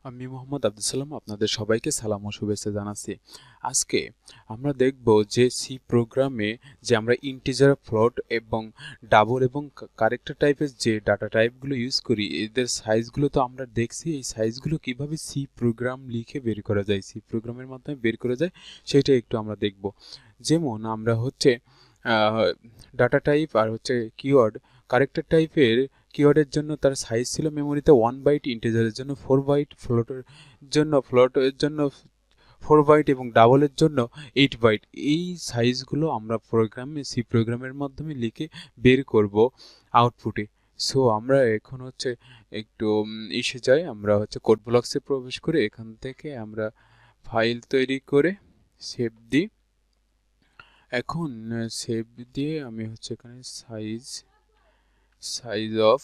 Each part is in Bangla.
আমি মোহাম্মদ আব্দুল সালাম আপনাদের সবাইকে সালাম ও শুভেচ্ছা জানাচ্ছি। আজকে আমরা দেখব যে সি প্রোগ্রামে যে আমরা ইন্টিজার, ফ্লোট এবং ডাবল এবং ক্যারেক্টার টাইপের যে ডাটা টাইপগুলো ইউজ করি, এদের সাইজগুলো তো আমরা দেখছি। এই সাইজগুলো কিভাবে সি প্রোগ্রাম লিখে বের করা যায়, সি প্রোগ্রামের মাধ্যমে বের করা যায়, সেটা একটু আমরা দেখব। যেমন আমরা ডাটা টাইপ আর কিওয়ার্ড, ক্যারেক্টার টাইপের কিওয়ার্ডের জন্য তার সাইজ ছিল মেমোরিতে 1 বাইট, ইন্টিজারের জন্য 4 বাইট, ফ্লোটের জন্য 4 বাইট এবং ডাবলের জন্য 8 বাইট। এই সাইজগুলো আমরা সি প্রোগ্রামের মাধ্যমে লিখে বের করব আউটপুটে। সো আমরা এখন একটু ইসে যাই, আমরা কোড ব্লকসে প্রবেশ করে এখান থেকে আমরা ফাইল তৈরি করে সেভ দিই। এখন সেভ দিয়ে আমি এখানে সাইজ অফ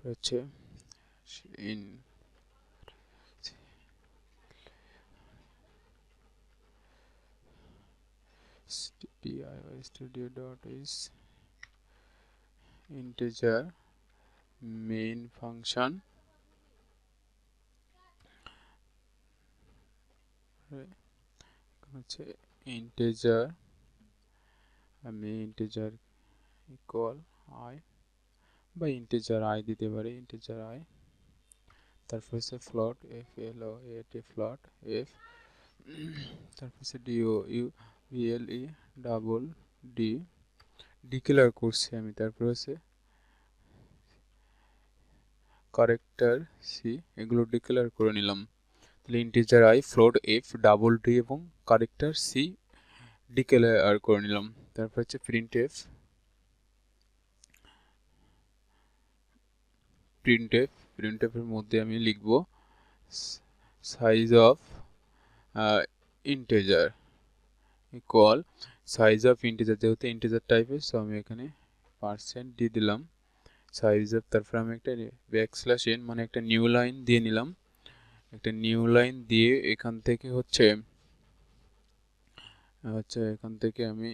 হচ্ছে in diy_studio.is integer main function integer, আমি integer equal I বা integer I দিতে পারি, integer I। তারপর float float f, তারপর double double d ডিক্লেয়ার করছি আমি। তারপর ক্যারেক্টার সি, এগুলো ডিক্লেয়ার করে নিলাম। তাহলে integer I, float f, double d এবং ক্যারেক্টার সি ডিক্লেয়ার করে নিলাম। তারপর প্রিন্টএফ এর মধ্যে আমি লিখব size of integer equal size of integer, যেহেতু ইন্টিজার টাইপের, সো আমি এখানে পার্সেন্ট দিয়ে দিলাম সাইজ অফ। তারপর আমি একটা ব্যাকস্ল্যাশ n মানে একটা নিউ লাইন দিয়ে নিলাম। একটা নিউ লাইন দিয়ে এখান থেকে এখান থেকে আমি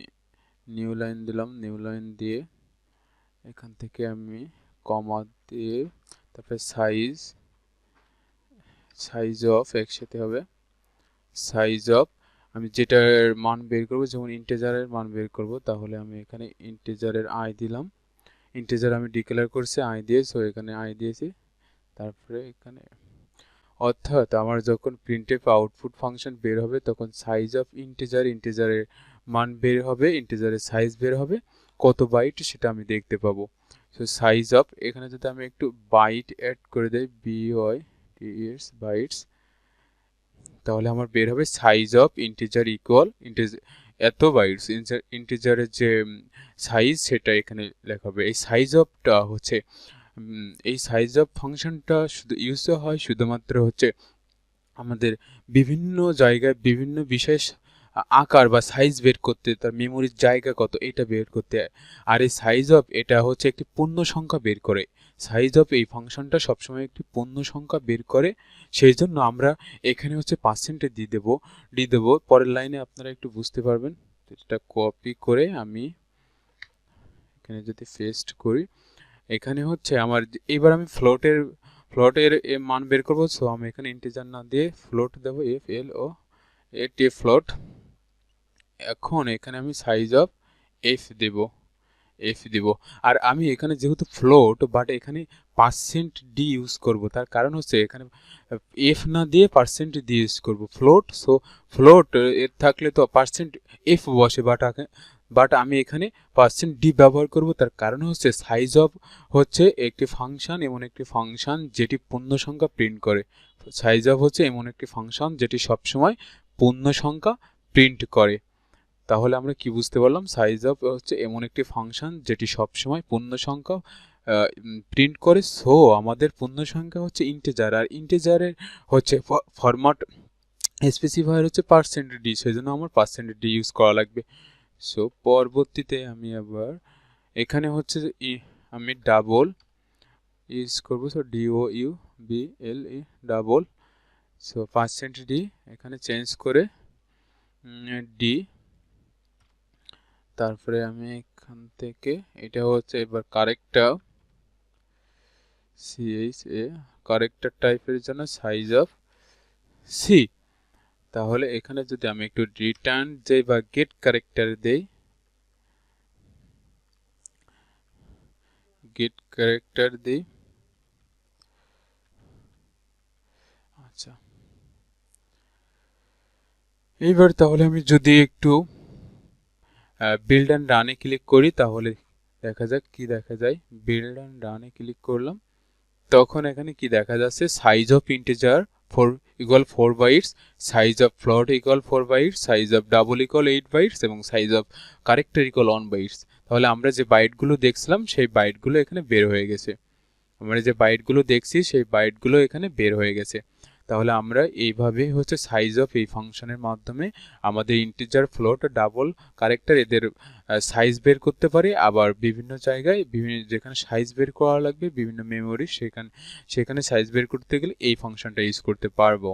নিউ লাইন দিলাম। নিউ লাইন দিয়ে এখান থেকে আমি কমা দিয়ে তারপরে সাইজ অফ একসাথে হবে। সাইজ অফ আমি যেটার মান বের করব, যেমন ইন্টিজারের মান বের করব, তাহলে আমি এখানে ইন্টিজারের আই দিলাম। ইন্টিজার আমি ডিক্লেয়ার করছি আই দিয়ে, সো এখানে আই দিয়েছি। তারপরে এখানে অর্থাৎ আমার যখন প্রিন্টএফ আউটপুট ফাংশন বের হবে, তখন সাইজ অফ ইন্টিজারের মান বের হবে, ইন্টিজারের সাইজ বের হবে, কত বাইট সেটা আমি দেখতে পাবো। সো সাইজ অফ, এখানে যদি আমি একটু বাইট অ্যাড করে দেই, BYTS বাইটস, তাহলে আমার বের হবে সাইজ অফ ইন্টিজার ইকুয়াল এত বাইটস। ইন্টিজারের যে সাইজ সেটা এখানে লেখা হবে। এই সাইজ অফ ফাংশনটা শুধু ইউজ হয় শুধুমাত্র আমাদের বিভিন্ন জায়গায় বিভিন্ন বিশেষ আকার বা সাইজ বের করতে, তার মেমোরির জায়গা কত এটা বের করতে। আর এই সাইজ অফ এটা একটি পূর্ণ সংখ্যা বের করে। সাইজ অফ এই ফাংশনটা সবসময় একটি পূর্ণ সংখ্যা বের করে, সেই জন্য আমরা এখানে পার্সেন্টে দিয়ে দেবো। পরের লাইনে আপনারা একটু বুঝতে পারবেন। এটা কপি করে আমি এখানে যদি পেস্ট করি, এখানে আমার এবার আমি ফ্লোটের মান বের করবো। সো আমি এখানে ইন্টিজার না দিয়ে ফ্লোট দেবো, FLOAT ফ্লোট। এখন এখানে আমি সাইজ অফ এফ দেব। আর আমি এখানে যেহেতু ফ্লোট, বাট এখানে পার্সেন্ট ডি ইউজ করব, তার কারণ এখানে এফ না দিয়ে পার্সেন্ট ডি ইউজ করব। সো ফ্লোট এর থাকলে তো পার্সেন্ট এফ বসে, বাট আমি এখানে পার্সেন্ট ডি ব্যবহার করব। তার কারণ সাইজ অফ একটি ফাংশন, এমন একটি ফাংশন যেটি পূর্ণ সংখ্যা প্রিন্ট করে। সাইজ অফ এমন একটি ফাংশন যেটি সবসময় পূর্ণ সংখ্যা প্রিন্ট করে। তাহলে আমরা কি বুঝতে পারলাম? সাইজ অফ এমন একটি ফাংশন যেটি সবসময় পূর্ণ সংখ্যা প্রিন্ট করে। সো আমাদের পূর্ণ সংখ্যা ইন্টিজার, আর ইন্টিজারের ফরম্যাট স্পেসিফায়ার পার্সেন্ট ডি, সেই জন্য আমার পার্সেন্ট ডি ইউজ করা লাগবে। সো পরবর্তীতে আমি আবার এখানে আমি ডাবল ইউজ করবো। So DOUBLE double. So percent D এখানে চেঞ্জ করে ডি। তারপরে আমি এখান থেকে এটা এবার কারেক্টার CHA ক্যারেক্টার টাইপের জন্য সাইজ অফ সি। তাহলে এখানে যদি আমি একটু রিটার্ন দেই বা গেট ক্যারেক্টার দেই, গেট ক্যারেক্টার দেই, আচ্ছা এইবার তাহলে আমি যদি একটু বিল্ড অ্যান্ড রানে ক্লিক করি তাহলে দেখা যাক কি দেখা যায়। বিল্ড অ্যান্ড রানে ক্লিক করলাম, তখন এখানে কি দেখা যাচ্ছে, size of integer 4 equal 4 bytes, size of float equal 4 bytes, size of double equal 8 bytes এবং size of character equal 1 bytes. তাহলে আমরা যে বাইটগুলো দেখছিলাম সেই বাইটগুলো এখানে বের হয়ে গেছে, আমরা যে বাইটগুলো দেখছি সেই বাইটগুলো এখানে বের হয়ে গেছে। তাহলে আমরা এইভাবে হচ্ছে সাইজ অফ এই ফাংশনের মাধ্যমে আমাদের ইন্টিজার, ফ্লোট, ডাবল, ক্যারেক্টার এদের সাইজ বের করতে পারি। আবার বিভিন্ন জায়গায় বিভিন্ন যেখানে সাইজ বের করা লাগবে বিভিন্ন মেমোরি সেখানে সাইজ বের করতে গেলে এই ফাংশনটা ইউজ করতে পারবো।